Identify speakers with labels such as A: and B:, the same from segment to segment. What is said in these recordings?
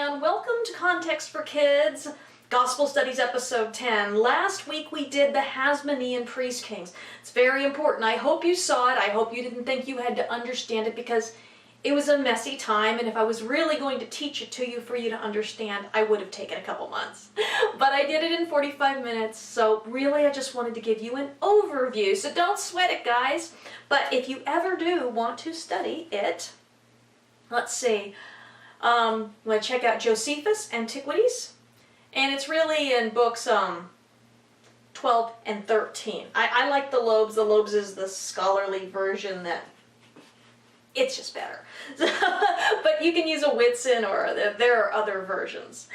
A: and welcome to Context for Kids, Gospel Studies Episode 10. Last week we did the Hasmonean Priest Kings. It's very important. I hope you saw it. I hope you didn't think you had to understand it because it was a messy time, and if I was really going to teach it to you for you to understand, I would have taken a couple months. But I did it in 45 minutes, so really I just wanted to give you an overview. So don't sweat it, guys. But if you ever do want to study it, let's see. I'm going to check out Josephus' Antiquities, and it's really in books 12 and 13. I like the Lobes. The Lobes is the scholarly version that it's just better. But you can use a Whitson, or there are other versions.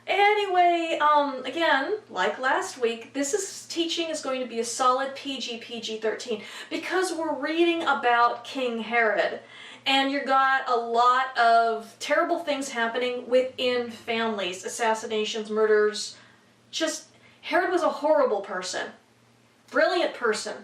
A: Anyway, again, like last week, teaching is going to be a solid PG-13 because we're reading about King Herod. And you got a lot of terrible things happening within families, assassinations, murders. Herod was a horrible person, brilliant person,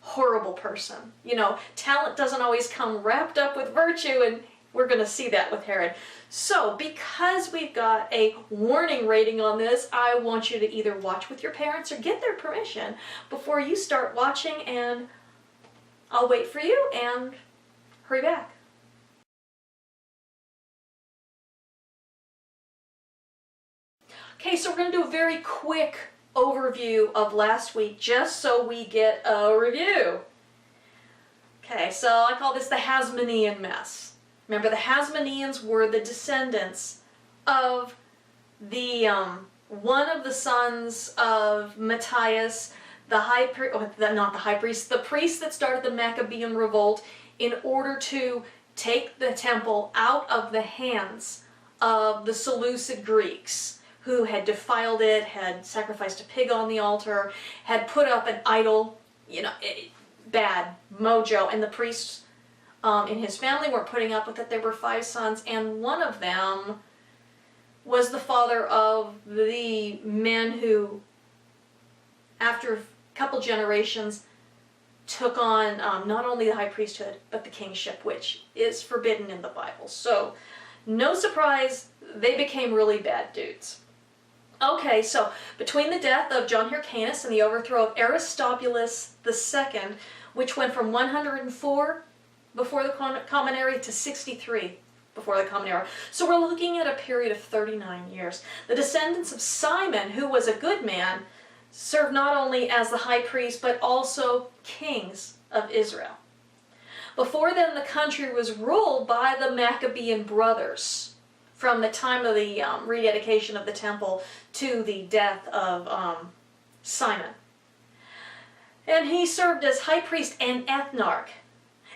A: horrible person. You know, talent doesn't always come wrapped up with virtue, and we're going to see that with Herod. So, because we've got a warning rating on this, I want you to either watch with your parents or get their permission before you start watching, and I'll wait for you and hurry back. Okay, so we're going to do a very quick overview of last week just so we get a review. Okay, so I call this the Hasmonean Mess. Remember, the Hasmoneans were the descendants of the one of the sons of Matthias, the priest that started the Maccabean revolt in order to take the temple out of the hands of the Seleucid Greeks, who had defiled it, had sacrificed a pig on the altar, had put up an idol, bad mojo, and the priests in his family weren't putting up with it. There were 5 sons, and one of them was the father of the men who, after a couple generations, took on not only the high priesthood, but the kingship, which is forbidden in the Bible. So, no surprise, they became really bad dudes. Okay, so between the death of John Hyrcanus and the overthrow of Aristobulus II, which went from 104 before the Common Era to 63 before the Common Era. So we're looking at a period of 39 years. The descendants of Simon, who was a good man, served not only as the high priest, but also kings of Israel. Before then, the country was ruled by the Maccabean brothers, from the time of the rededication of the temple to the death of Simon. And he served as high priest and ethnarch,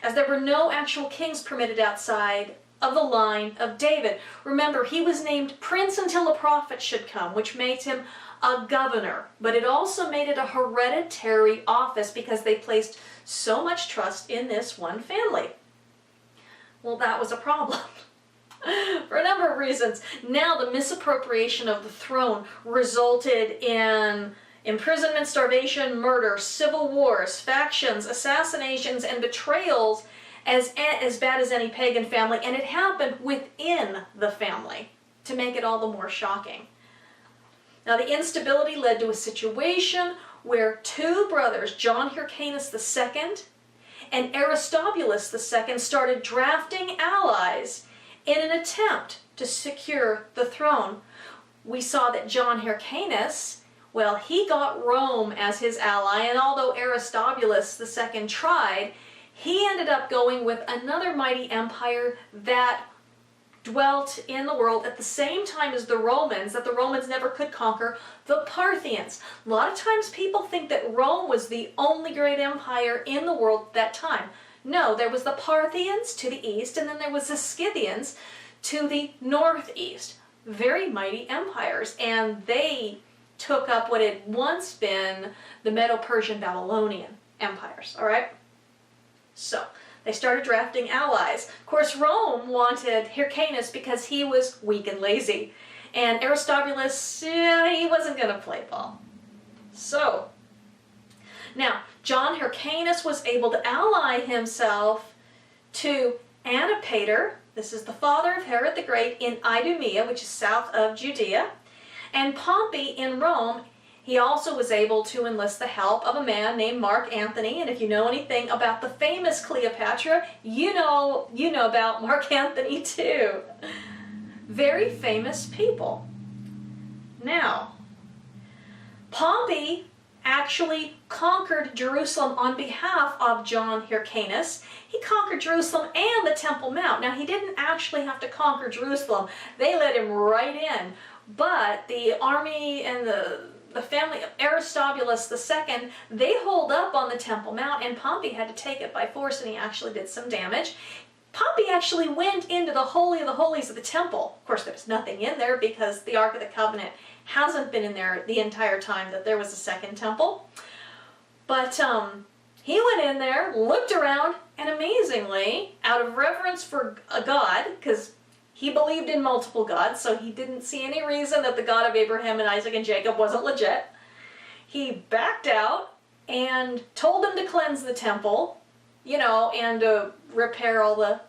A: as there were no actual kings permitted outside of the line of David. Remember, he was named prince until a prophet should come, which made him a governor. But it also made it a hereditary office because they placed so much trust in this one family. Well, that was a problem. For a number of reasons. Now the misappropriation of the throne resulted in imprisonment, starvation, murder, civil wars, factions, assassinations, and betrayals as bad as any pagan family, and it happened within the family to make it all the more shocking. Now the instability led to a situation where 2 brothers, John Hyrcanus II and Aristobulus II, started drafting allies in an attempt to secure the throne. We saw that John Hyrcanus, well, he got Rome as his ally, and although Aristobulus II tried, he ended up going with another mighty empire that dwelt in the world at the same time as the Romans, that the Romans never could conquer, the Parthians. A lot of times people think that Rome was the only great empire in the world at that time. No, there was the Parthians to the east, and then there was the Scythians to the northeast. Very mighty empires, and they took up what had once been the Medo-Persian Babylonian empires, all right? So, they started drafting allies. Of course, Rome wanted Hyrcanus because he was weak and lazy, and Aristobulus, he wasn't going to play ball. So, now, John Hyrcanus was able to ally himself to Antipater, this is the father of Herod the Great, in Idumea, which is south of Judea, and Pompey in Rome. He also was able to enlist the help of a man named Mark Antony, and if you know anything about the famous Cleopatra, you know about Mark Antony too. Very famous people. Now, Pompey actually conquered Jerusalem on behalf of John Hyrcanus. He conquered Jerusalem and the Temple Mount. Now, he didn't actually have to conquer Jerusalem. They let him right in. But the army and the family of Aristobulus II, they holed up on the Temple Mount, and Pompey had to take it by force, and he actually did some damage. Pompey actually went into the Holy of the Holies of the temple. Of course, there was nothing in there because the Ark of the Covenant hasn't been in there the entire time that there was a second temple. But he went in there, looked around, and amazingly, out of reverence for a God, because he believed in multiple gods, so he didn't see any reason that the God of Abraham and Isaac and Jacob wasn't legit, he backed out and told them to cleanse the temple, and to repair all the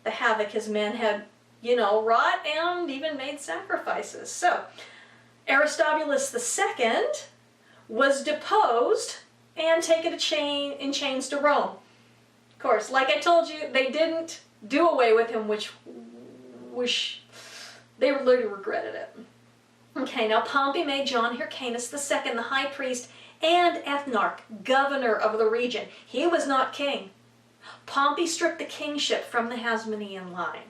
A: havoc his men had, wrought, and even made sacrifices. So, Aristobulus II was deposed and taken in chains to Rome. Of course, like I told you, they didn't do away with him, which they literally regretted it. Okay, now Pompey made John Hyrcanus II the high priest and ethnarch, governor of the region. He was not king. Pompey stripped the kingship from the Hasmonean line.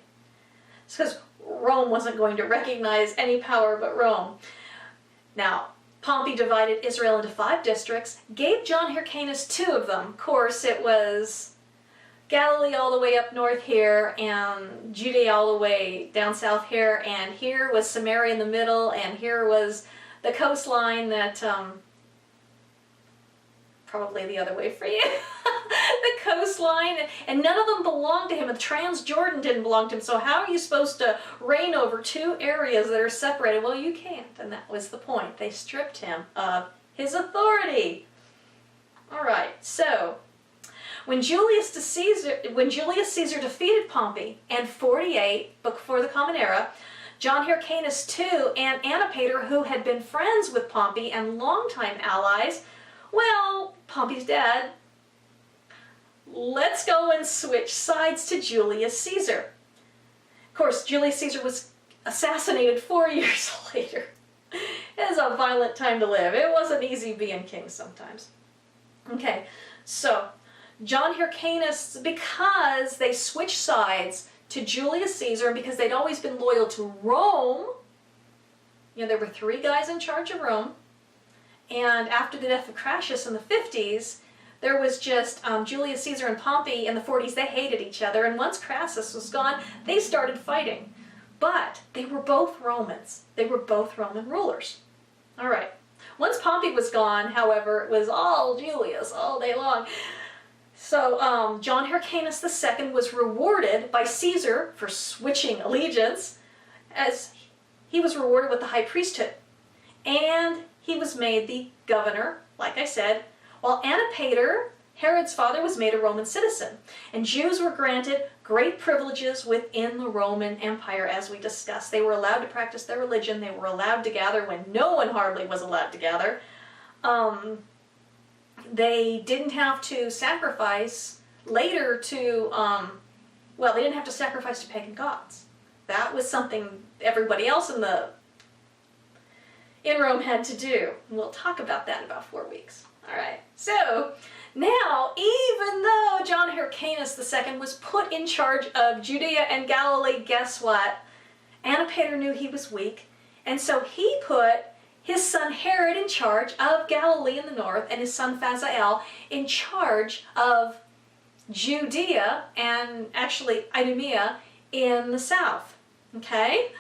A: It's because Rome wasn't going to recognize any power but Rome. Now, Pompey divided Israel into 5 districts, gave John Hyrcanus 2 of them. Of course, it was Galilee all the way up north here, and Judea all the way down south here, and here was Samaria in the middle, and here was the coastline that, probably the other way for you, the coastline, and none of them belonged to him, and Transjordan didn't belong to him, so how are you supposed to reign over 2 areas that are separated? Well, you can't, and that was the point. They stripped him of his authority. All right, so when Julius Caesar defeated Pompey in 48 before the Common Era, John Hyrcanus II and Antipater, who had been friends with Pompey and longtime allies, well, Pompey's dead. Let's go and switch sides to Julius Caesar. Of course, Julius Caesar was assassinated 4 years later. It was a violent time to live. It wasn't easy being king sometimes. Okay, so John Hyrcanus, because they switched sides to Julius Caesar, and because they'd always been loyal to Rome, there were 3 guys in charge of Rome, and after the death of Crassus in the 50s, there was just Julius Caesar and Pompey in the 40s. They hated each other, and once Crassus was gone, they started fighting. But they were both Romans. They were both Roman rulers. All right. Once Pompey was gone, however, it was all Julius all day long. So John Hyrcanus II was rewarded by Caesar for switching allegiance, as he was rewarded with the high priesthood. And he was made the governor, like I said, while Antipater, Herod's father, was made a Roman citizen. And Jews were granted great privileges within the Roman Empire, as we discussed. They were allowed to practice their religion. They were allowed to gather when no one hardly was allowed to gather. They didn't have to sacrifice later to, they didn't have to sacrifice to pagan gods. That was something everybody else in Rome had to do. And we'll talk about that in about 4 weeks. All right. So now, even though John Hyrcanus II was put in charge of Judea and Galilee, guess what? Antipater knew he was weak, and so he put his son Herod in charge of Galilee in the north, and his son Phasael in charge of Judea and actually Idumea in the south. Okay?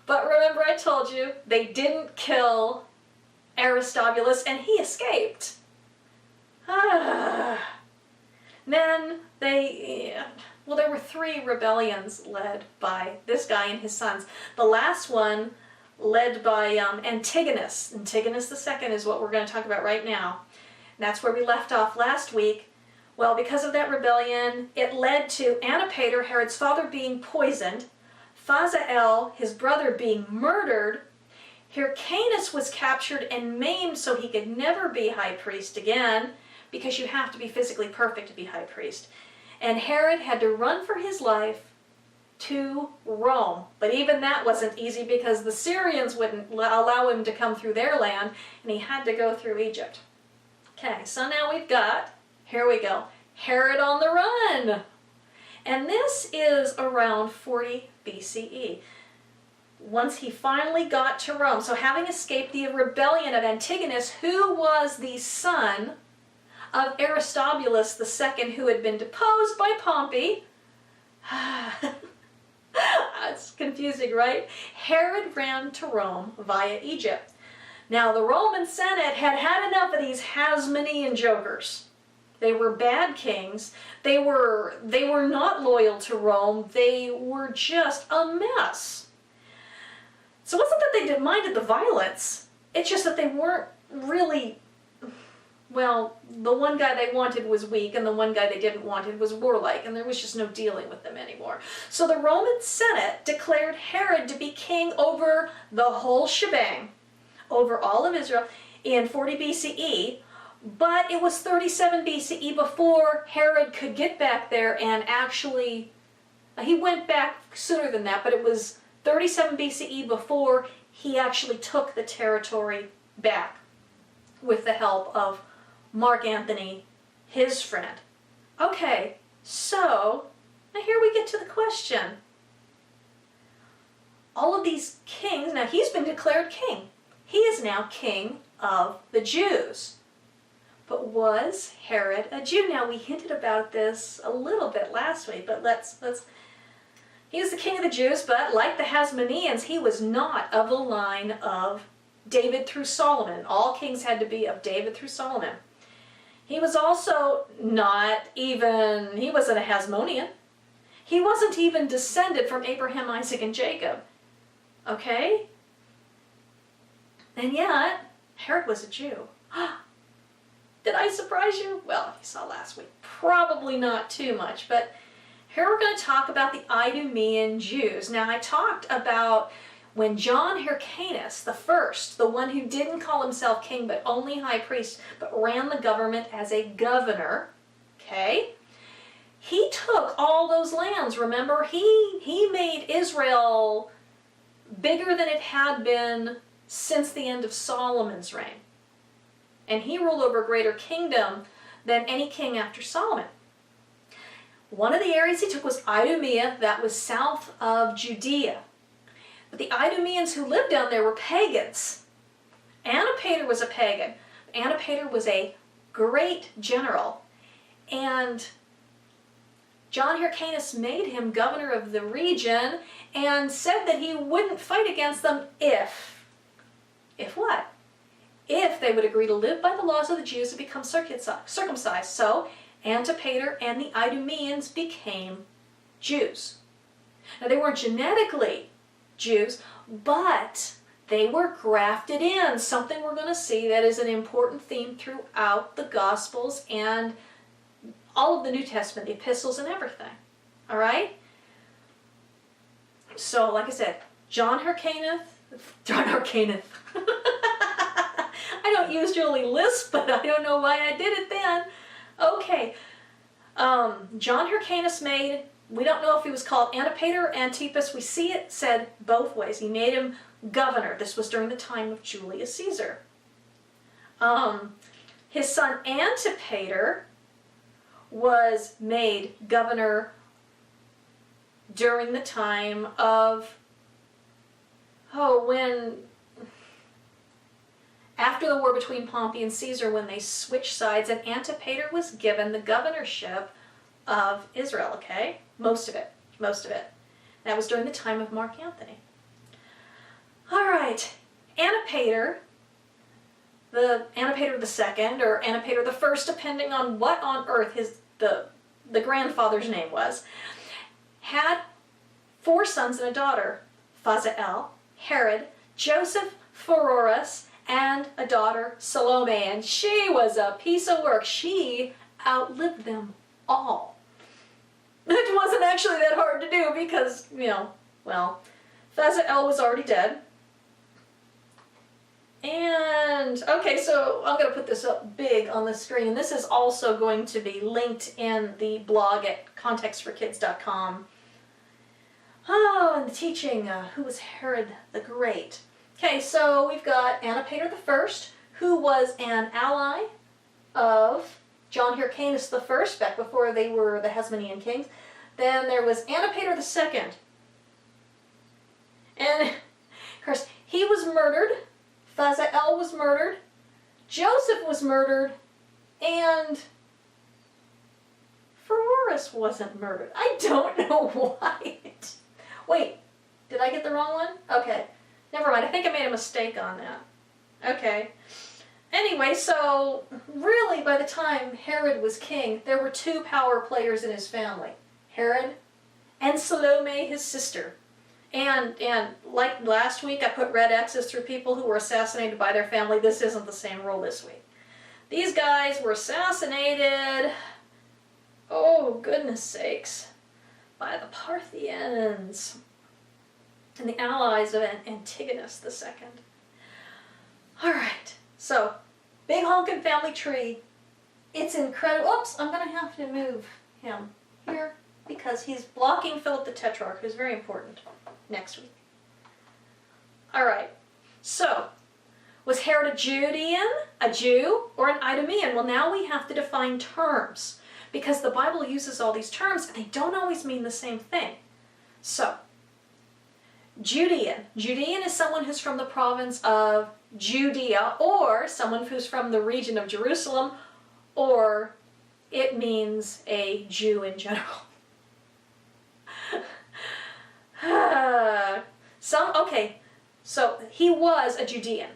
A: But remember I told you, they didn't kill Aristobulus, and he escaped. Then there were 3 rebellions led by this guy and his sons. The last one led by Antigonus. Antigonus II is what we're going to talk about right now. And that's where we left off last week, Well, because of that rebellion, it led to Antipater, Herod's father, being poisoned, Phasael, his brother, being murdered. Hyrcanus was captured and maimed so he could never be high priest again, because you have to be physically perfect to be high priest. And Herod had to run for his life to Rome. But even that wasn't easy because the Syrians wouldn't allow him to come through their land, and he had to go through Egypt. Okay, so now we've got, here we go, Herod on the run. And this is around 40 BCE. Once he finally got to Rome, so having escaped the rebellion of Antigonus, who was the son of Aristobulus II, who had been deposed by Pompey. It's confusing, right? Herod ran to Rome via Egypt. Now, the Roman Senate had had enough of these Hasmonean jokers. They were bad kings. They were not loyal to Rome. They were just a mess. So it wasn't that they minded the violence. It's just that they weren't really, well, the one guy they wanted was weak, and the one guy they didn't want was warlike, and there was just no dealing with them anymore. So the Roman Senate declared Herod to be king over the whole shebang, over all of Israel, in 40 BCE, but it was 37 BCE before Herod could get back there and actually, he went back sooner than that, but it was 37 BCE before he actually took the territory back with the help of Mark Antony, his friend. Okay, so now here we get to the question. All of these kings, now he's been declared king. He is now king of the Jews. But was Herod a Jew? Now we hinted about this a little bit last week, but let's he was the king of the Jews, but like the Hasmoneans, he was not of the line of David through Solomon. All kings had to be of David through Solomon. He was also not even, he wasn't a Hasmonean. He wasn't even descended from Abraham, Isaac, and Jacob. Okay? And yet, Herod was a Jew. Did I surprise you? Well, if you saw last week, probably not too much, but here we're going to talk about the Idumean Jews. Now, I talked about when John Hyrcanus, the first, the one who didn't call himself king but only high priest, but ran the government as a governor, okay? He took all those lands, remember? He made Israel bigger than it had been since the end of Solomon's reign. And he ruled over a greater kingdom than any king after Solomon. One of the areas he took was Idumea, that was south of Judea. But the Idumeans who lived down there were pagans. Antipater was a pagan. Antipater was a great general. And John Hyrcanus made him governor of the region and said that he wouldn't fight against them if what? If they would agree to live by the laws of the Jews and become circumcised. So Antipater and the Idumeans became Jews. Now they weren't genetically Jews, but they were grafted in. Something we're going to see that is an important theme throughout the Gospels and all of the New Testament, the epistles and everything. All right? So, like I said, John Hyrcanus. I don't usually lisp, but I don't know why I did it then. Okay. John Hyrcanus made, we don't know if he was called Antipater or Antipas. We see it said both ways. He made him governor. This was during the time of Julius Caesar. His son Antipater was made governor during the time of, after the war between Pompey and Caesar, when they switched sides, and Antipater was given the governorship of Israel, okay? Most of it. That was during the time of Mark Antony. All right, Antipater, the Antipater II, or Antipater the First, depending on what on earth the grandfather's name was, had 4 sons and a daughter, Phasael, Herod, Joseph, Pheroras, and a daughter, Salome, and she was a piece of work. She outlived them all. It wasn't actually that hard to do because, well, Fazael was already dead. And, okay, so I'm going to put this up big on the screen. This is also going to be linked in the blog at contextforkids.com. Oh, and the teaching, who was Herod the Great? Okay, so we've got Antipater I, who was an ally of John Hyrcanus I, back before they were the Hasmonean Kings. Then there was Antipater II. And, of course, he was murdered. Fazael was murdered. Joseph was murdered. And Pheroras wasn't murdered. I don't know why. Wait, did I get the wrong one? Okay, never mind. I think I made a mistake on that. Okay. Anyway, so really by the time Herod was king, there were two power players in his family. Herod and Salome, his sister. And like last week, I put red X's through people who were assassinated by their family. This isn't the same rule this week. These guys were assassinated, oh goodness sakes, by the Parthians and the allies of Antigonus II. Alright, so, big honkin' family tree. It's incredible. Oops, I'm going to have to move him here because he's blocking Philip the Tetrarch, who's very important, next week. Alright, so, was Herod a Judean, a Jew, or an Idumean? Well, now we have to define terms, because the Bible uses all these terms and they don't always mean the same thing. So, Judean. Judean is someone who's from the province of Judea, or someone who's from the region of Jerusalem, or it means a Jew in general. Okay, so he was a Judean.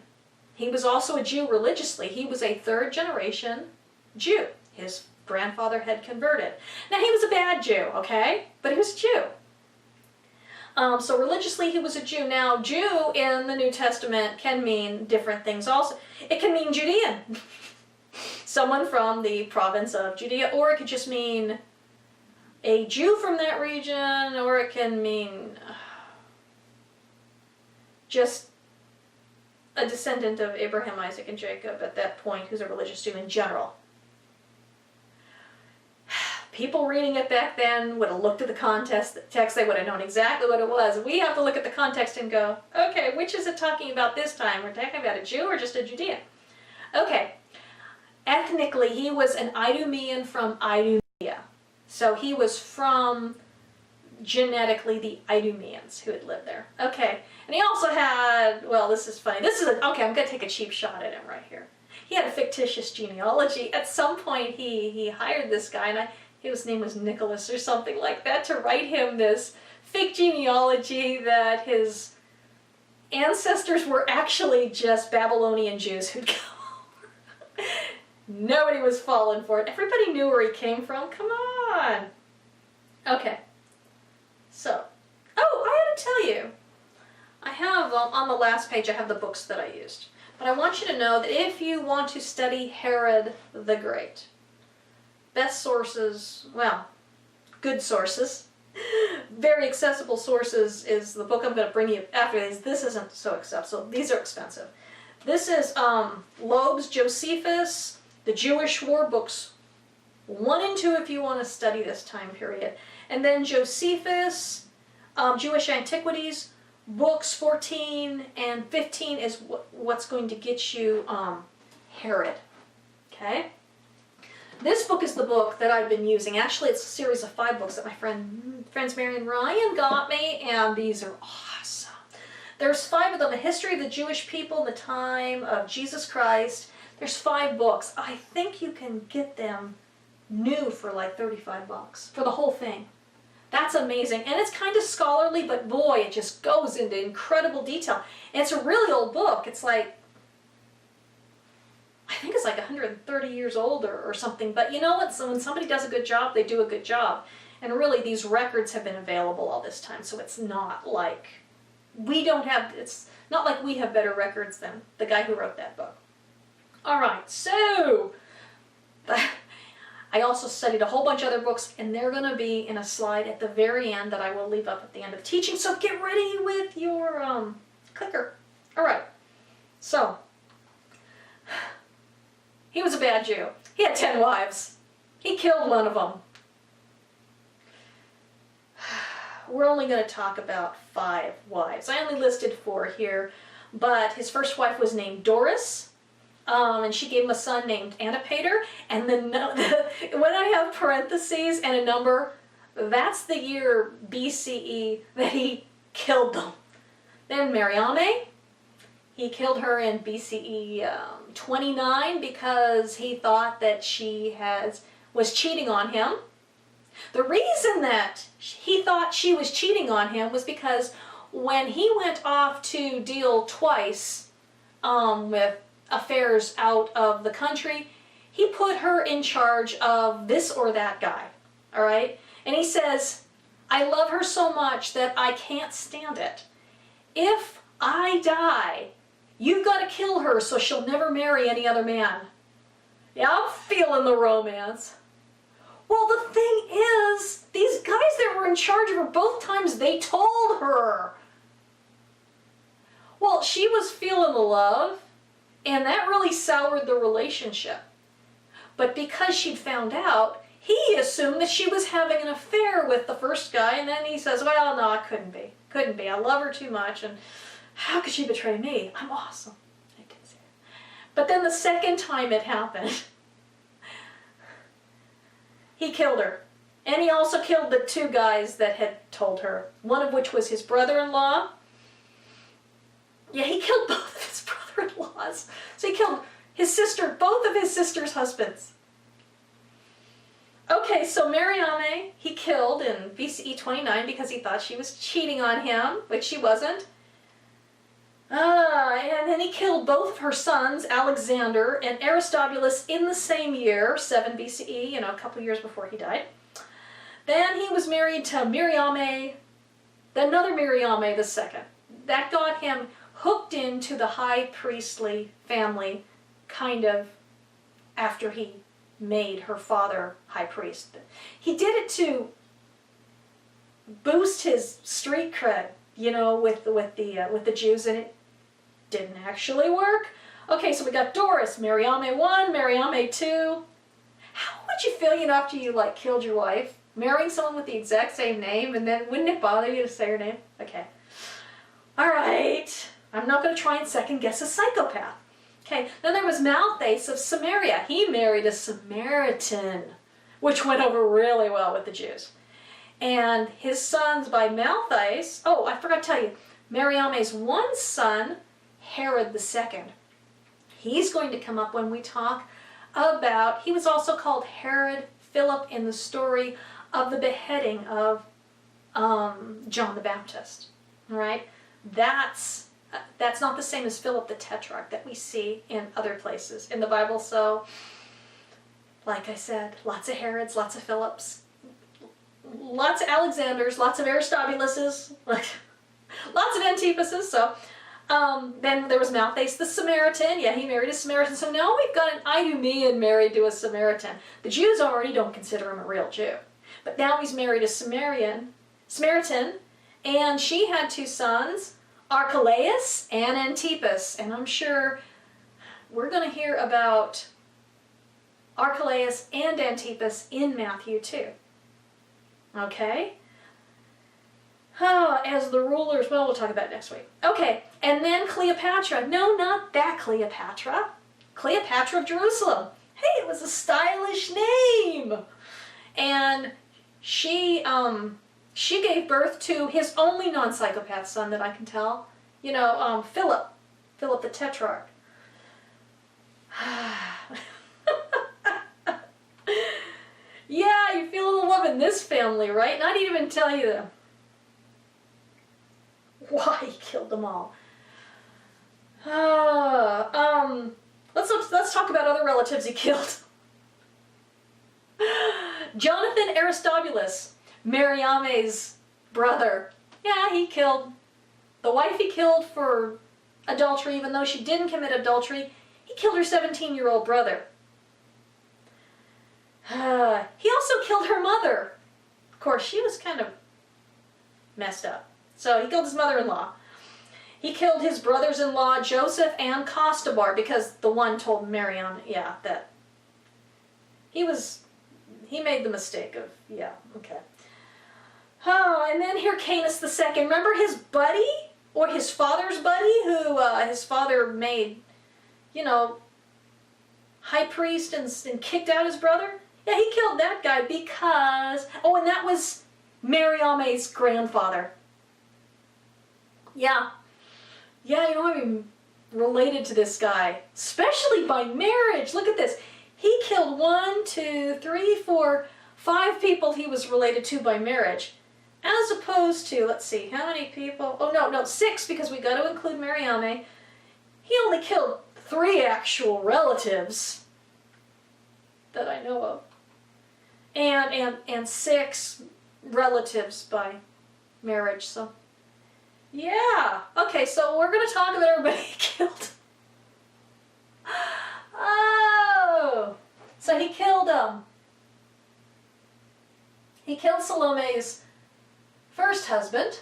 A: He was also a Jew religiously. He was a third generation Jew. His grandfather had converted. Now he was a bad Jew, okay? But he was a Jew. So religiously he was a Jew. Now Jew in the New Testament can mean different things also. It can mean Judean. Someone from the province of Judea, or it could just mean a Jew from that region, or it can mean just a descendant of Abraham, Isaac, and Jacob at that point who's a religious Jew in general. People reading it back then would have looked at the text, they would have known exactly what it was. We have to look at the context and go, okay, which is it talking about this time? We're talking about a Jew or just a Judean? Okay, ethnically he was an Idumean from Idumea. So he was from, genetically, the Idumeans who had lived there. Okay, and he also had, well, this is funny. Okay, I'm going to take a cheap shot at him right here. He had a fictitious genealogy. At some point he hired this guy, and his name was Nicholas or something like that, to write him this fake genealogy that his ancestors were actually just Babylonian Jews who'd come over. Nobody was falling for it. Everybody knew where he came from. Come on. Okay. So, oh, I had to tell you. I have, on the last page, I have the books that I used. But I want you to know that if you want to study Herod the Great, best sources, well, good sources, very accessible sources is the book I'm going to bring you after this. This isn't so accessible. These are expensive. This is Loeb's Josephus, the Jewish War Books 1 and 2 if you want to study this time period. And then Josephus, Jewish Antiquities, books 14 and 15 is what's going to get you Herod. Okay? This book is the book that I've been using. Actually, it's a series of 5 books that my friends Mary and Ryan got me, and these are awesome. There's 5 of them. A history of the Jewish people in the time of Jesus Christ. There's 5 books. I think you can get them new for like $35 for the whole thing. That's amazing. And it's kind of scholarly, but boy, it just goes into incredible detail. And it's a really old book. It's like, I think it's like 130 years old or something. But you know what? So when somebody does a good job, they do a good job. And really, these records have been available all this time. So it's not like it's not like we have better records than the guy who wrote that book. All right, so I also studied a whole bunch of other books, and they're going to be in a slide at the very end that I will leave up at the end of the teaching. So get ready with your clicker. All right. So, he was a bad Jew. He had 10 wives. He killed one of them. We're only going to talk about 5 wives. I only listed 4 here, but his first wife was named Doris. And she gave him a son named Antipater, and when I have parentheses and a number, that's the year BCE that he killed them. Then Mariame, he killed her in BCE 29 because he thought that she was cheating on him. The reason that he thought she was cheating on him was because when he went off to deal twice with affairs out of the country, he put her in charge of this or that guy, all right? And he says, I love her so much that I can't stand it. If I die, you've got to kill her so she'll never marry any other man. Yeah, I'm feeling the romance. Well, the thing is, these guys that were in charge of her both times, they told her. Well, she was feeling the love, and that really soured the relationship. But because she'd found out, he assumed that she was having an affair with the first guy, and then he says, well, no, it couldn't be. Couldn't be. I love her too much, and how could she betray me? I'm awesome. I didn't say it. But then the second time it happened, he killed her. And he also killed the 2 guys that had told her, one of which was his brother-in-law. Yeah, he killed both of his brother-in-laws. So he killed his sister, both of his sister's husbands. Okay, so Mariame, he killed in BCE 29 because he thought she was cheating on him, which she wasn't. And then he killed both of her sons, Alexander and Aristobulus, in the same year, 7 BCE, a couple years before he died. Then he was married to Mariame, another Mariame the second. That got him hooked into the high priestly family, kind of after he made her father high priest. He did it to boost his street cred, with the Jews, and it didn't actually work. Okay, so we got Doris, Mariame 1, Mariame 2. How would you feel, after you killed your wife, marrying someone with the exact same name, and then wouldn't it bother you to say her name? Okay. All right. I'm not going to try and second guess a psychopath. Okay, then there was Malchus of Samaria. He married a Samaritan, which went over really well with the Jews. And his sons by Malchus, oh, I forgot to tell you, Mariame's one son, Herod II. He's going to come up when we talk about, he was also called Herod Philip in the story of the beheading of John the Baptist. All right? That's not the same as Philip the Tetrarch that we see in other places in the Bible. So, like I said, lots of Herods, lots of Philips, lots of Alexanders, lots of Aristobuluses, lots of Antipases. So, then there was Malchus the Samaritan. Yeah, he married a Samaritan. So now we've got an Idumean married to a Samaritan. The Jews already don't consider him a real Jew. But now he's married a Samaritan, and she had 2 sons, Archelaus and Antipas. And I'm sure we're going to hear about Archelaus and Antipas in Matthew 2. Okay? As the rulers, well, we'll talk about it next week. Okay, and then Cleopatra. No, not that Cleopatra. Cleopatra of Jerusalem. Hey, it was a stylish name. And she gave birth to his only non-psychopath son that I can tell. Philip the Tetrarch. Yeah, you feel a little love in this family, right? And I didn't even tell you why he killed them all. Let's talk about other relatives he killed. Jonathan Aristobulus, Mariame's brother. Yeah, he killed the wife he killed for adultery, even though she didn't commit adultery. He killed her 17-year-old brother. He also killed her mother. Of course, she was kind of messed up. So he killed his mother-in-law. He killed his brothers-in-law, Joseph and Costabar, because the one told Marion, yeah, that he made the mistake of, yeah, okay. Oh, and then Hyrcanus II. Remember his buddy, or his father's buddy, who his father made, you know, high priest and kicked out his brother? Yeah, he killed that guy because, oh, and that was Mariame's grandfather. Yeah. Yeah, you know, I'm related to this guy, especially by marriage. Look at this. He killed 1, 2, 3, 4, 5 people he was related to by marriage. As opposed to, let's see, how many people? Oh, no, 6, because we got to include Mariame. He only killed 3 actual relatives that I know of. And 6 relatives by marriage, so. Yeah. Okay, so we're going to talk about everybody he killed. Oh. So he killed Salome's first husband,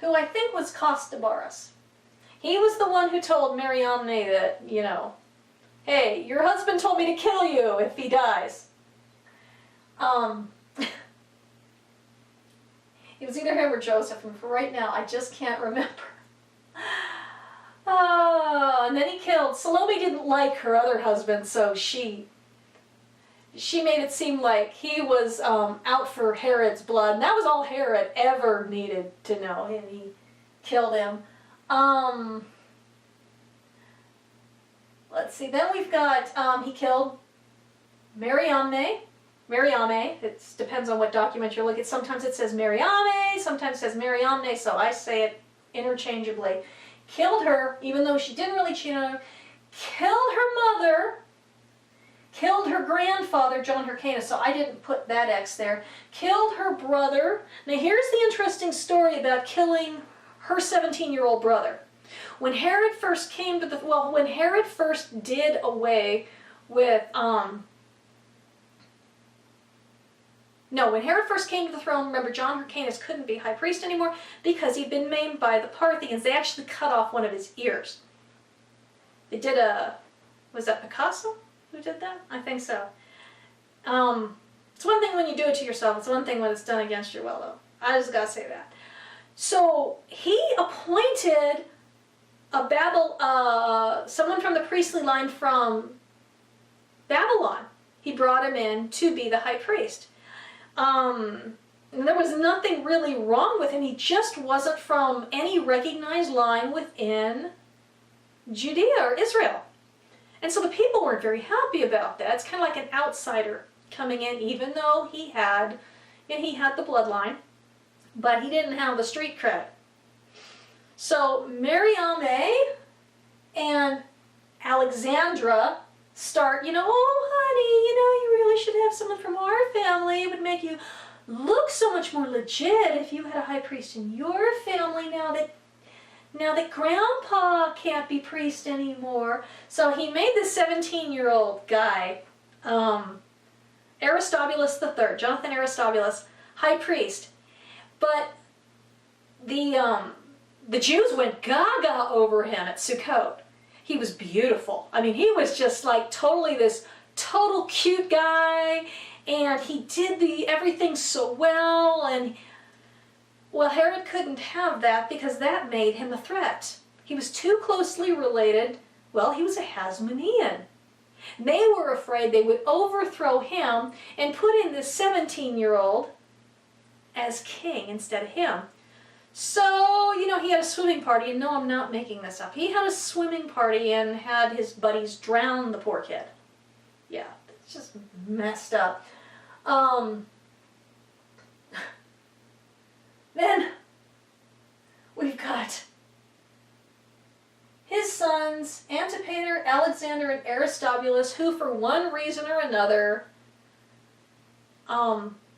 A: who I think was Costabarus. He was the one who told Mariamne that, you know, hey, your husband told me to kill you if he dies. It was either him or Joseph, and for right now, I just can't remember. Oh, and then he killed, Salome didn't like her other husband, so she made it seem like he was out for Herod's blood, and that was all Herod ever needed to know, and he killed him. Let's see, then we've got, he killed Mariamne, it depends on what document you're looking at. Sometimes it says Mariame, sometimes it says Mariamne, so I say it interchangeably. Killed her, even though she didn't really cheat on her. Killed her mother. Killed her grandfather, John Hyrcanus, so I didn't put that X there. Killed her brother. Now here's the interesting story about killing her 17-year-old brother. When Herod first came to when Herod first did away with, when Herod first came to the throne, remember, John Hyrcanus couldn't be high priest anymore because he'd been maimed by the Parthians. They actually cut off one of his ears. They did was that Picasso who did that? I think so. It's one thing when you do it to yourself. It's one thing when it's done against your will, though. I just gotta say that. So he appointed someone from the priestly line from Babylon. He brought him in to be the high priest. There was nothing really wrong with him. He just wasn't from any recognized line within Judea or Israel. And so the people weren't very happy about that. It's kind of like an outsider coming in, even though he had the bloodline, but he didn't have the street cred. So Mariame and Alexandra start, oh honey, you really should have someone from our family. It would make you look so much more legit if you had a high priest in your family now that grandpa can't be priest anymore. So he made this 17-year-old guy, Aristobulus III, Jonathan Aristobulus, high priest. But the Jews went gaga over him at Sukkot. He was beautiful. I mean, he was just like totally this total cute guy, and he did everything so well, and well, Herod couldn't have that because that made him a threat. He was too closely related. Well, he was a Hasmonean. They were afraid they would overthrow him and put in this 17-year-old as king instead of him. So, he had a swimming party, and no, I'm not making this up. He had a swimming party and had his buddies drown the poor kid. Yeah, it's just messed up. Then we've got his sons, Antipater, Alexander, and Aristobulus, who for one reason or another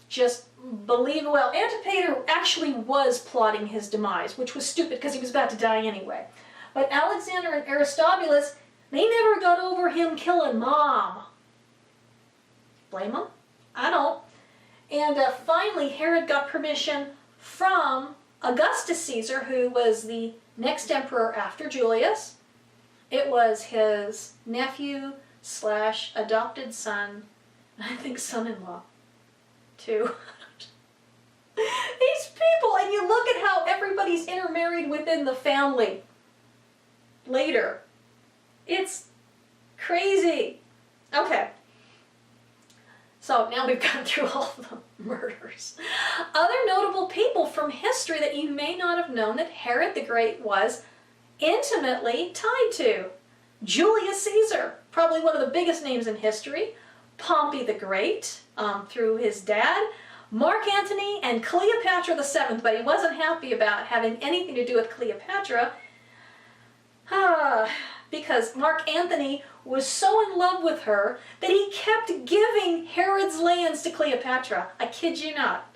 A: just believe, well, Antipater actually was plotting his demise, which was stupid because he was about to die anyway. But Alexander and Aristobulus, they never got over him killing Mom. Blame them? I don't. And finally, Herod got permission from Augustus Caesar, who was the next emperor after Julius. It was his nephew / adopted son, I think son-in-law, too. These people, and you look at how everybody's intermarried within the family later. It's crazy. Okay. So now we've gone through all the murders. Other notable people from history that you may not have known that Herod the Great was intimately tied to. Julius Caesar, probably one of the biggest names in history. Pompey the Great, through his dad. Mark Antony and Cleopatra VII, but he wasn't happy about having anything to do with Cleopatra. Because Mark Antony was so in love with her that he kept giving Herod's lands to Cleopatra. I kid you not.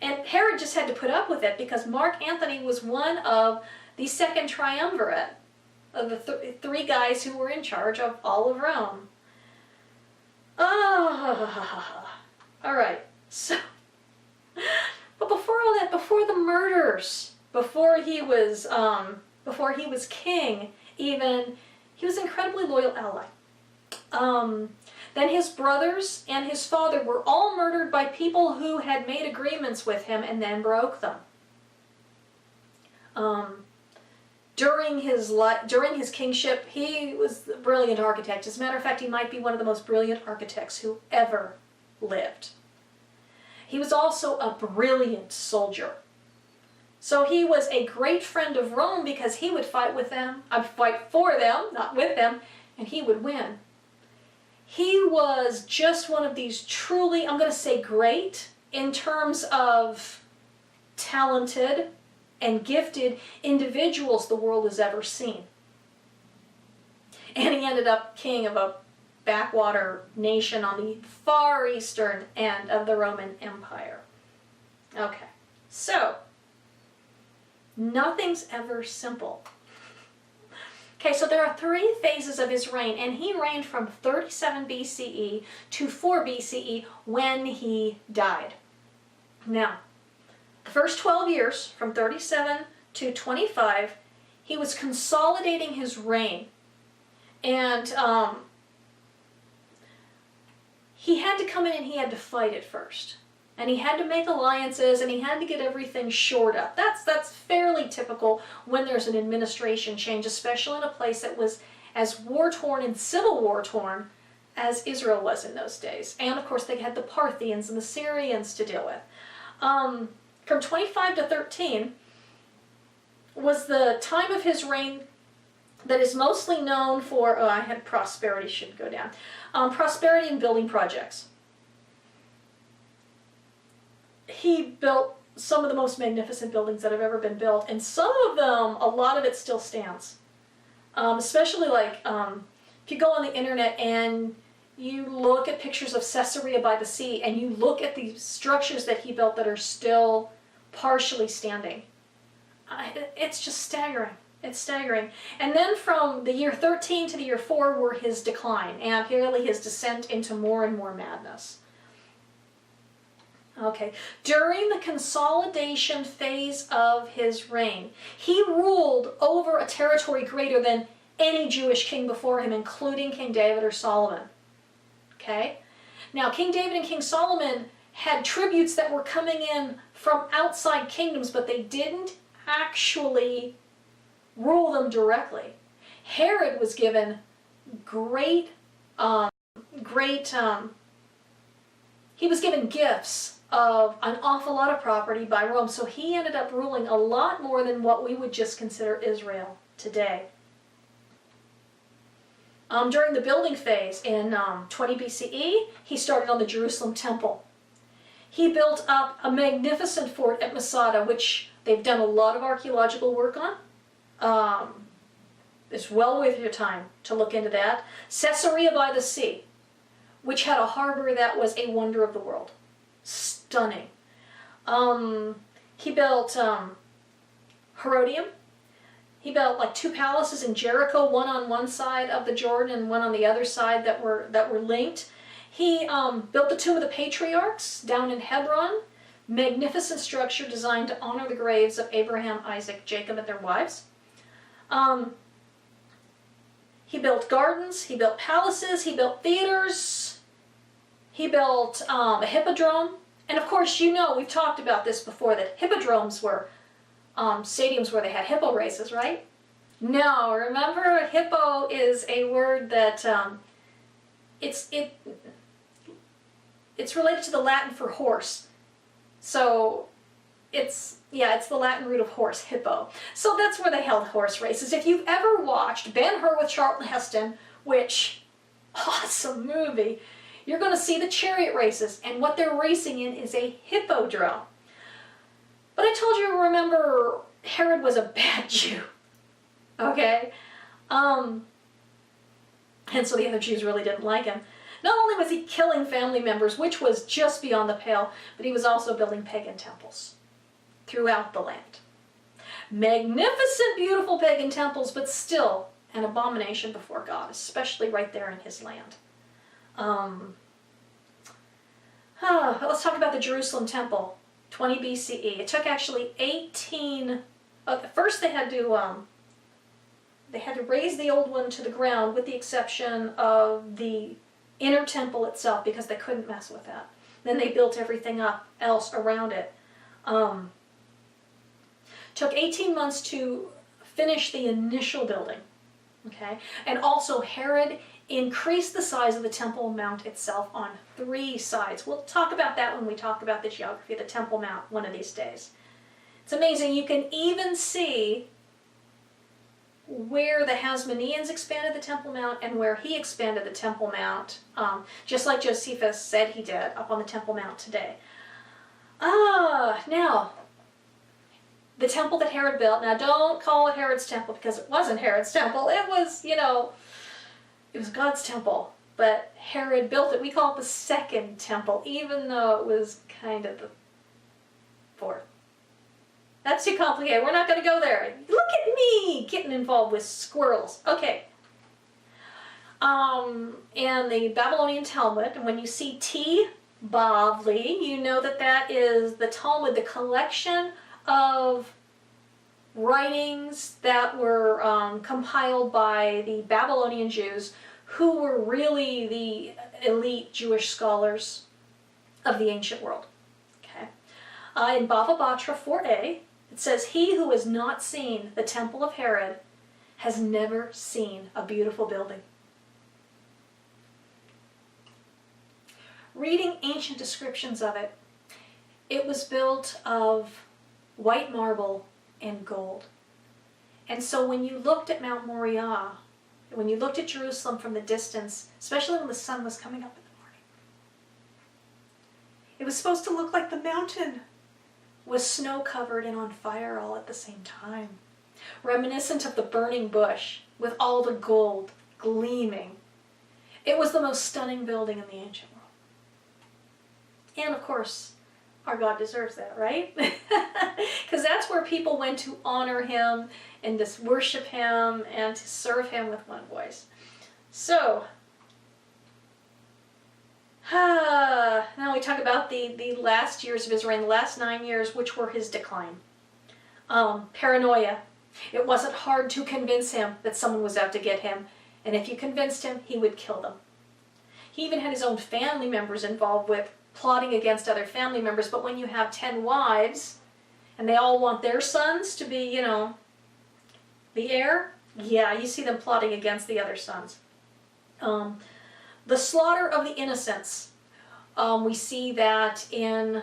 A: And Herod just had to put up with it because Mark Antony was one of the second triumvirate of the three guys who were in charge of all of Rome. All right. So, but before all that, before the murders, before he was king, even, he was an incredibly loyal ally. Then his brothers and his father were all murdered by people who had made agreements with him and then broke them. During his kingship, he was a brilliant architect. As a matter of fact, he might be one of the most brilliant architects who ever lived. He was also a brilliant soldier. So he was a great friend of Rome because he would fight with them, fight for them, not with them, and he would win. He was just one of these truly, I'm going to say great, in terms of talented and gifted individuals the world has ever seen. And he ended up king of a backwater nation on the far eastern end of the Roman Empire. Okay, so nothing's ever simple. Okay, so there are 3 phases of his reign, and he reigned from 37 BCE to 4 BCE when he died. Now, the first 12 years, from 37 to 25, he was consolidating his reign. And he had to come in and he had to fight it first. And he had to make alliances, and he had to get everything shored up. That's fairly typical when there's an administration change, especially in a place that was as war-torn and civil war-torn as Israel was in those days. And of course they had the Parthians and the Syrians to deal with. From 25 to 13 was the time of his reign that is mostly known for, I had prosperity, should go down, prosperity and building projects. He built some of the most magnificent buildings that have ever been built, and some of them, a lot of it still stands. Especially like, if you go on the internet and you look at pictures of Caesarea by the sea, and you look at the structures that he built that are still partially standing. It's just staggering. It's staggering. And then from the year 13 to the year 4 were his decline, and really his descent into more and more madness. Okay, during the consolidation phase of his reign, he ruled over a territory greater than any Jewish king before him, including King David or Solomon. Okay? Now, King David and King Solomon had tributes that were coming in from outside kingdoms, but they didn't actually rule them directly. Herod was given he was given gifts of an awful lot of property by Rome, so he ended up ruling a lot more than what we would just consider Israel today. During the building phase in 20 BCE, he started on the Jerusalem temple. He built up a magnificent fort at Masada, which they've done a lot of archaeological work on. It's well worth your time to look into that. Caesarea by the sea, which had a harbor that was a wonder of the world. Stunning. He built Herodium. He built like 2 palaces in Jericho, one on one side of the Jordan and one on the other side that were linked. He built the Tomb of the Patriarchs down in Hebron. Magnificent structure designed to honor the graves of Abraham, Isaac, Jacob, and their wives. He built gardens, he built palaces, he built theaters, he built a hippodrome. And of course, you know, we've talked about this before, that hippodromes were stadiums where they had hippo races, right? No, remember, hippo is a word that it's related to the Latin for horse. So it's the Latin root of horse, hippo. So that's where they held horse races. If you've ever watched Ben-Hur with Charlton Heston, which, awesome movie, you're going to see the chariot races, and what they're racing in is a hippodrome. But I told you, remember, Herod was a bad Jew, okay? And so the other Jews really didn't like him. Not only was he killing family members, which was just beyond the pale, but he was also building pagan temples throughout the land. Magnificent, beautiful pagan temples, but still an abomination before God, especially right there in his land. Let's talk about the Jerusalem temple, 20 BCE. It took actually 18... first they had to raise the old one to the ground, with the exception of the inner temple itself, because they couldn't mess with that. Then they built everything up else around it. Took 18 months to finish the initial building. Okay, and also Herod increased the size of the Temple Mount itself on 3 sides. We'll talk about that when we talk about the geography of the Temple Mount one of these days. It's amazing. You can even see where the Hasmoneans expanded the Temple Mount and where he expanded the Temple Mount, just like Josephus said he did up on the Temple Mount today. Now, the temple that Herod built, now don't call it Herod's temple, because it wasn't Herod's temple. It was, it was God's temple. But Herod built it. We call it the second temple, even though it was kind of the fourth. That's too complicated. We're not going to go there. Look at me getting involved with squirrels. Okay. And the Babylonian Talmud, and when you see T. Bavli, you know that that is the Talmud, the collection of writings that were compiled by the Babylonian Jews, who were really the elite Jewish scholars of the ancient world. Okay. In Bava Batra 4a, it says, "He who has not seen the temple of Herod has never seen a beautiful building." Reading ancient descriptions of it, it was built of white marble and gold. And so when you looked at Mount Moriah, when you looked at Jerusalem from the distance, especially when the sun was coming up in the morning, it was supposed to look like the mountain was snow-covered and on fire all at the same time, reminiscent of the burning bush with all the gold gleaming. It was the most stunning building in the ancient world. And of course, our God deserves that, right? Because that's where people went to honor him and to worship him and to serve him with one voice. So, now we talk about the last years of his reign, the last 9 years, which were his decline. Paranoia. It wasn't hard to convince him that someone was out to get him, and if you convinced him, he would kill them. He even had his own family members involved with plotting against other family members, but when you have 10 wives, and they all want their sons to be, the heir, yeah, you see them plotting against the other sons. The slaughter of the innocents. We see that in,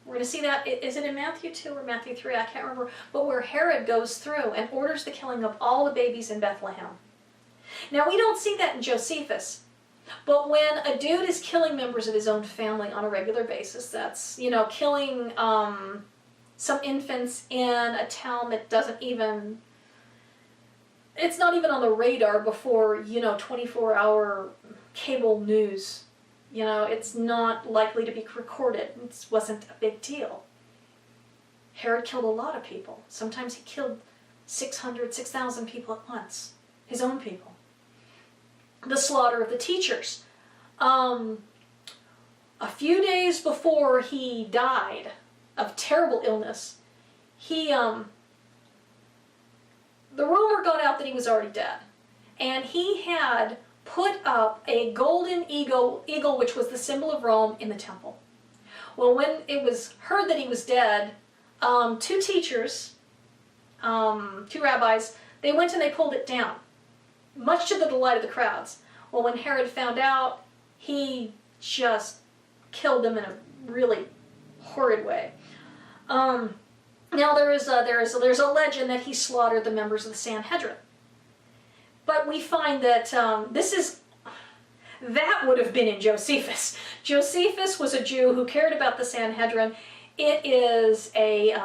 A: we're going to see that, is it in Matthew 2 or Matthew 3? I can't remember. But where Herod goes through and orders the killing of all the babies in Bethlehem. Now, we don't see that in Josephus. But when a dude is killing members of his own family on a regular basis, that's, killing some infants in a town that doesn't even, it's not even on the radar before, 24-hour cable news. It's not likely to be recorded. It wasn't a big deal. Herod killed a lot of people. Sometimes he killed 600, 6,000 people at once. His own people. The slaughter of the teachers. A few days before he died of terrible illness, the rumor got out that he was already dead. And he had put up a golden eagle, which was the symbol of Rome, in the temple. Well, when it was heard that he was dead, two teachers, two rabbis, they went and they pulled it down, much to the delight of the crowds. Well, when Herod found out, he just killed them in a really horrid way. Now there's a legend that he slaughtered the members of the Sanhedrin. But we find that that would have been in Josephus. Josephus was a Jew who cared about the Sanhedrin. It is a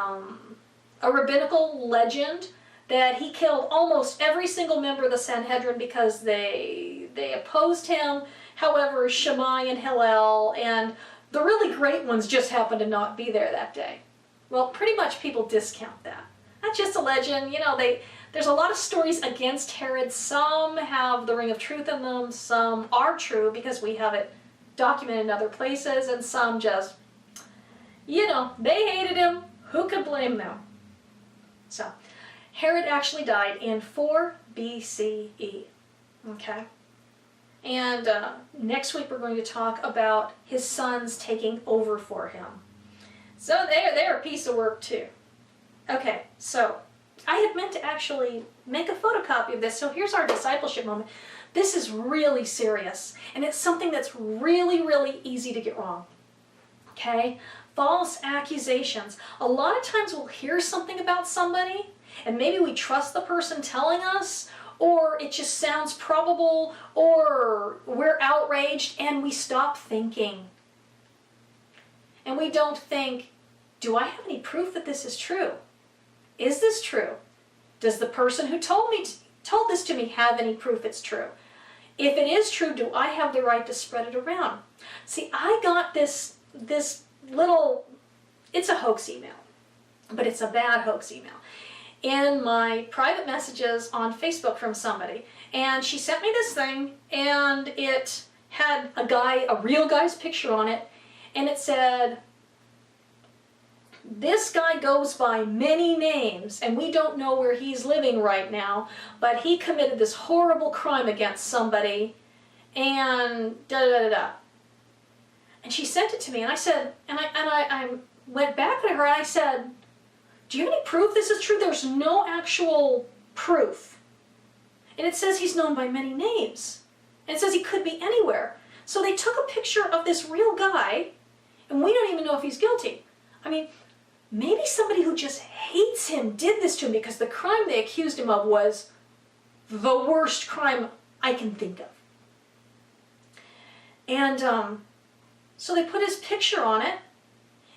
A: rabbinical legend that he killed almost every single member of the Sanhedrin because they opposed him. However, Shammai and Hillel and the really great ones just happened to not be there that day. Well, pretty much people discount that. That's just a legend. You know, there's a lot of stories against Herod. Some have the ring of truth in them. Some are true because we have it documented in other places. And some just, you know, they hated him. Who could blame them? So, Herod actually died in 4 BCE. Okay? And next week we're going to talk about his sons taking over for him. So they're a piece of work too. Okay, so I had meant to actually make a photocopy of this, so here's our discipleship moment. This is really serious, and it's something that's really, really easy to get wrong. Okay? False accusations. A lot of times we'll hear something about somebody, and maybe we trust the person telling us, or it just sounds probable, or we're outraged, and we stop thinking. And we don't think, do I have any proof that this is true? Is this true? Does the person who told this to me have any proof it's true? If it is true, do I have the right to spread it around? See, I got this little, it's a hoax email, but it's a bad hoax email, in my private messages on Facebook from somebody. And she sent me this thing, and it had a real guy's picture on it, and it said, this guy goes by many names, and we don't know where he's living right now, but he committed this horrible crime against somebody, and da-da-da-da. And she sent it to me, and I said, I went back to her, and I said, do you have any proof this is true? There's no actual proof. And it says he's known by many names. And it says he could be anywhere. So they took a picture of this real guy, and we don't even know if he's guilty. I mean, maybe somebody who just hates him did this to him because the crime they accused him of was the worst crime I can think of. And so they put his picture on it,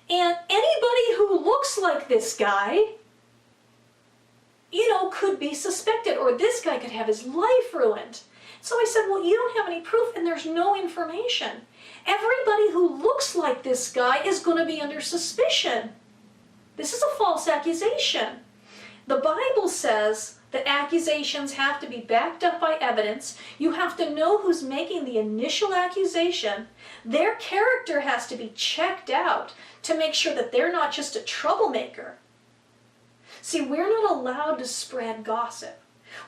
A: and anybody who looks like this guy, you know, could be suspected, or this guy could have his life ruined. So I said, well, you don't have any proof, and there's no information. Everybody who looks like this guy is going to be under suspicion. This is a false accusation. The Bible says that accusations have to be backed up by evidence. You have to know who's making the initial accusation. Their character has to be checked out to make sure that they're not just a troublemaker. See, we're not allowed to spread gossip.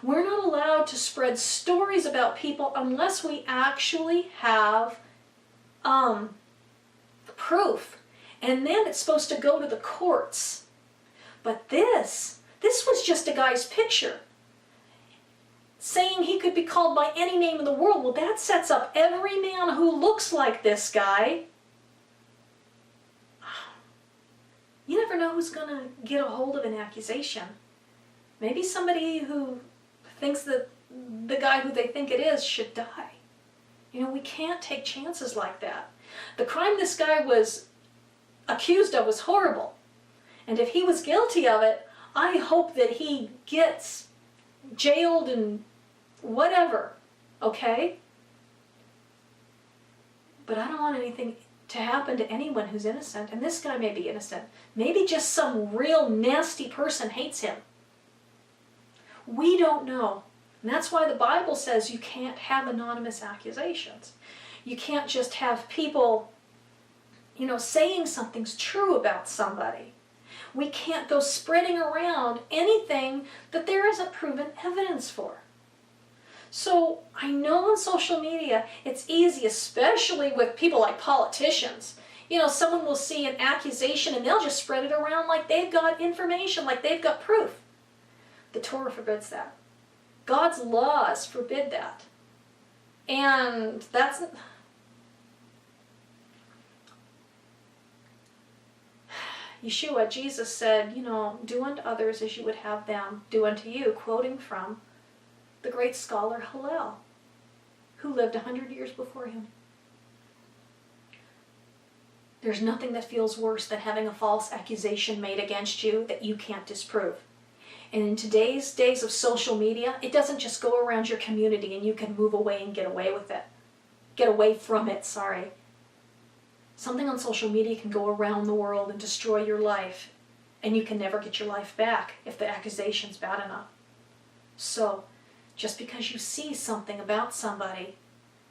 A: We're not allowed to spread stories about people unless we actually have proof. And then it's supposed to go to the courts. But this was just a guy's picture, saying he could be called by any name in the world. Well, that sets up every man who looks like this guy. You never know who's going to get a hold of an accusation. Maybe somebody who thinks that the guy who they think it is should die. You know, we can't take chances like that. The crime this guy was accused of was horrible. And if he was guilty of it, I hope that he gets jailed and whatever, okay? But I don't want anything to happen to anyone who's innocent, and this guy may be innocent. Maybe just some real nasty person hates him. We don't know. And that's why the Bible says you can't have anonymous accusations. You can't just have people, saying something's true about somebody. We can't go spreading around anything that there isn't proven evidence for. So I know on social media it's easy, especially with people like politicians. Someone will see an accusation and they'll just spread it around like they've got information, like they've got proof. The Torah forbids that. God's laws forbid that. And that's... Yeshua, Jesus said, do unto others as you would have them do unto you, quoting from the great scholar Hillel, who lived 100 years before him. There's nothing that feels worse than having a false accusation made against you that you can't disprove. And in today's days of social media, it doesn't just go around your community and you can move away and get away with it. Get away from it, sorry. Something on social media can go around the world and destroy your life, and you can never get your life back if the accusation's bad enough. So, just because you see something about somebody,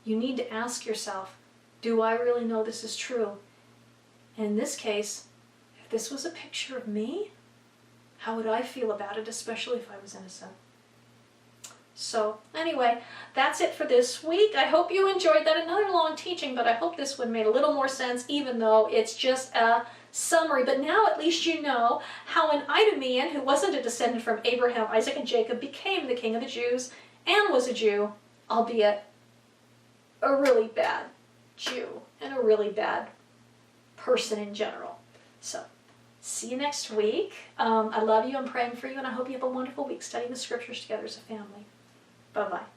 A: you need to ask yourself, do I really know this is true? And in this case, if this was a picture of me, how would I feel about it, especially if I was innocent? So, anyway, that's it for this week. I hope you enjoyed that. Another long teaching, but I hope this one made a little more sense, even though it's just a summary. But now at least you know how an Idumean, who wasn't a descendant from Abraham, Isaac, and Jacob, became the king of the Jews and was a Jew, albeit a really bad Jew and a really bad person in general. So, see you next week. I love you. I'm praying for you, and I hope you have a wonderful week studying the scriptures together as a family. Bye-bye.